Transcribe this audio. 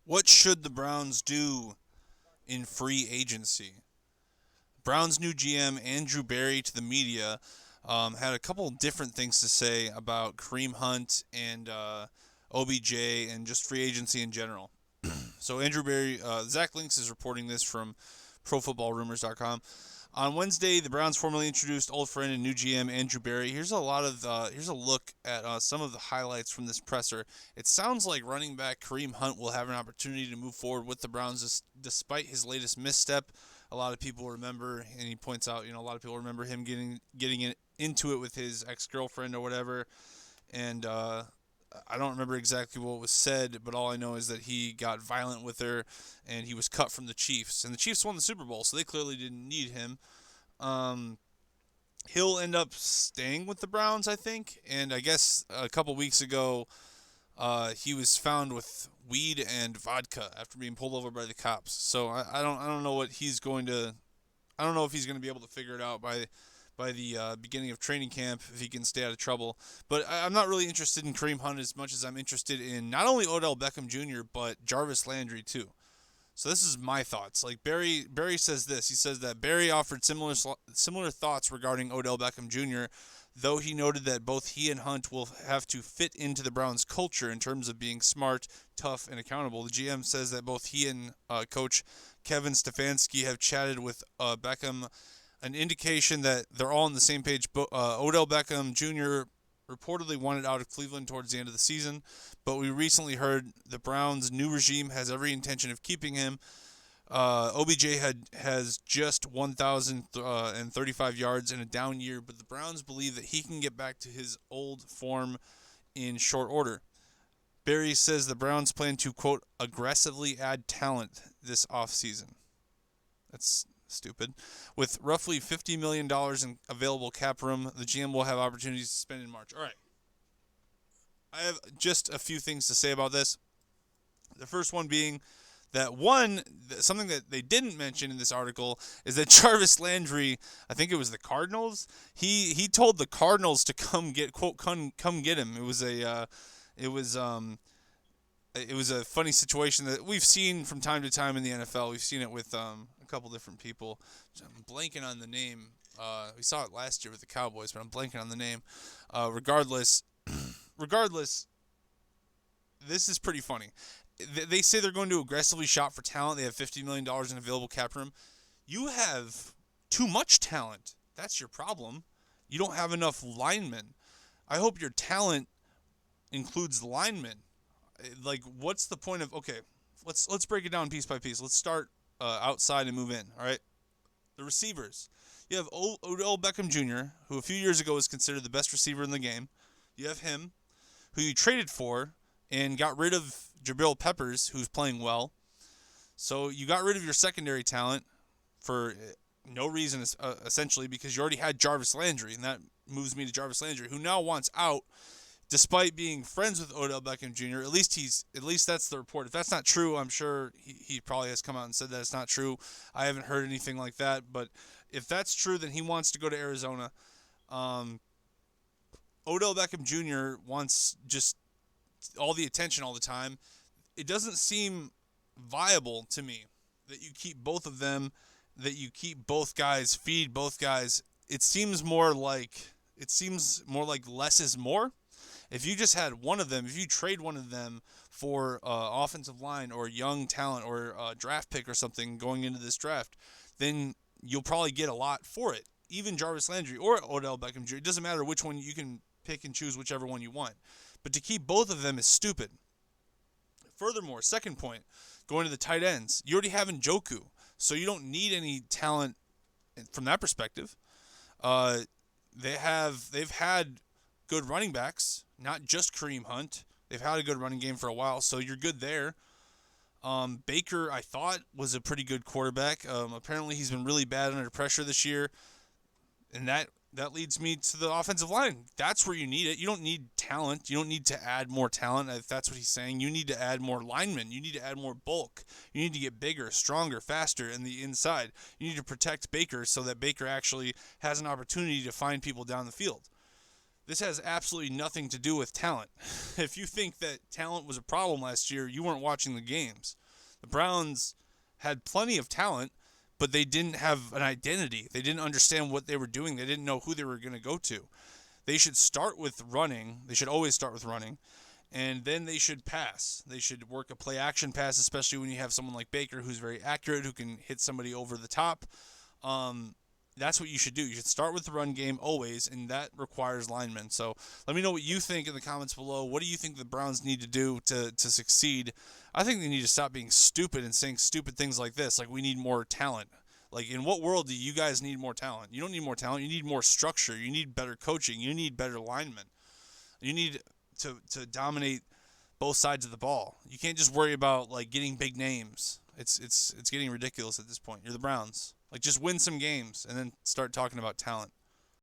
What should the Browns do in free agency? Browns' new GM, Andrew Berry, to the media, had a couple different things to say about Kareem Hunt and OBJ and just free agency in general. So Andrew Berry, Zach Links is reporting this from ProFootballRumors.com. On Wednesday, the Browns formally introduced old friend and new GM Andrew Berry. Here's a look at some of the highlights from this presser. It sounds like running back Kareem Hunt will have an opportunity to move forward with the Browns despite his latest misstep. A lot of people remember, and he points out, a lot of people remember him getting into it with his ex-girlfriend or whatever, and I don't remember exactly what was said, but all I know is that he got violent with her, and he was cut from the Chiefs. And the Chiefs won the Super Bowl, so they clearly didn't need him. Um, he'll end up staying with the Browns, I think. And I guess a couple weeks ago, he was found with weed and vodka after being pulled over by the cops. So I don't know what he's going to. I don't know if he's going to be able to figure it out by the beginning of training camp if he can stay out of trouble. But I'm not really interested in Kareem Hunt as much as I'm interested in not only Odell Beckham Jr. but Jarvis Landry too. So this is my thoughts. Like Barry says this. He says that Barry offered similar thoughts regarding Odell Beckham Jr., though he noted that both he and Hunt will have to fit into the Browns' culture in terms of being smart, tough, and accountable. The GM says that both he and coach Kevin Stefanski have chatted with Beckham, an indication that they're all on the same page. Odell Beckham Jr. reportedly wanted out of Cleveland towards the end of the season, but we recently heard the Browns' new regime has every intention of keeping him. OBJ has just 1,035 yards in a down year, but the Browns believe that he can get back to his old form in short order. Barry says the Browns plan to, quote, aggressively add talent this offseason. That's stupid. With roughly $50 million in available cap room, the GM will have opportunities to spend in March. All right. I have just a few things to say about this. The first one being that something that they didn't mention in this article is that Jarvis Landry, I think it was the Cardinals, he told the Cardinals to come get him. It was a funny situation that we've seen from time to time in the NFL. We've seen it with a couple different people. I'm blanking on the name. We saw it last year with the Cowboys, but I'm blanking on the name. Regardless, this is pretty funny. They say they're going to aggressively shop for talent. They have $50 million in available cap room. You have too much talent. That's your problem. You don't have enough linemen. I hope your talent includes linemen. Like, what's the point of? Okay, let's break it down piece by piece. Let's start outside and move in. All right, the receivers. You have Odell Beckham Jr., who a few years ago was considered the best receiver in the game. You have him, who you traded for and got rid of Jabril Peppers, who's playing well. So you got rid of your secondary talent for no reason, essentially, because you already had Jarvis Landry, and that moves me to Jarvis Landry, who now wants out, despite being friends with Odell Beckham Jr. At least that's the report. If that's not true, I'm sure he probably has come out and said that it's not true. I haven't heard anything like that, but if that's true, then he wants to go to Arizona. Odell Beckham Jr. wants just all the attention all the time. It doesn't seem viable to me that you keep both of them, that you keep both guys, feed both guys. It seems more like less is more. If you just had one of them, if you trade one of them for offensive line or young talent or a draft pick or something going into this draft, then you'll probably get a lot for it. Even Jarvis Landry or Odell Beckham Jr. It doesn't matter which one. You can pick and choose whichever one you want. But to keep both of them is stupid. Furthermore, second point, going to the tight ends. You already have Njoku, so you don't need any talent from that perspective. They've had good running backs, not just Kareem Hunt. They've had a good running game for a while, so you're good there. Baker, I thought, was a pretty good quarterback. Apparently, he's been really bad under pressure this year, and that leads me to the offensive line. That's where you need it. You don't need talent. You don't need to add more talent, if that's what he's saying. You need to add more linemen. You need to add more bulk. You need to get bigger, stronger, faster in the inside. You need to protect Baker so that Baker actually has an opportunity to find people down the field. This has absolutely nothing to do with talent. If you think that talent was a problem last year, you weren't watching the games. The Browns had plenty of talent, but they didn't have an identity. They didn't understand what they were doing. They didn't know who they were going to go to. They should start with running. They should always start with running. And then they should pass. They should work a play action pass, especially when you have someone like Baker who's very accurate, who can hit somebody over the top. That's what you should do. You should start with the run game always, and that requires linemen. So let me know what you think in the comments below. What do you think the Browns need to do to succeed? I think they need to stop being stupid and saying stupid things like this, like we need more talent. Like, in what world do you guys need more talent? You don't need more talent. You need more structure. You need better coaching. You need better linemen. You need to dominate both sides of the ball. You can't just worry about, like, getting big names. It's getting ridiculous at this point. You're the Browns. Like, just win some games and then start talking about talent.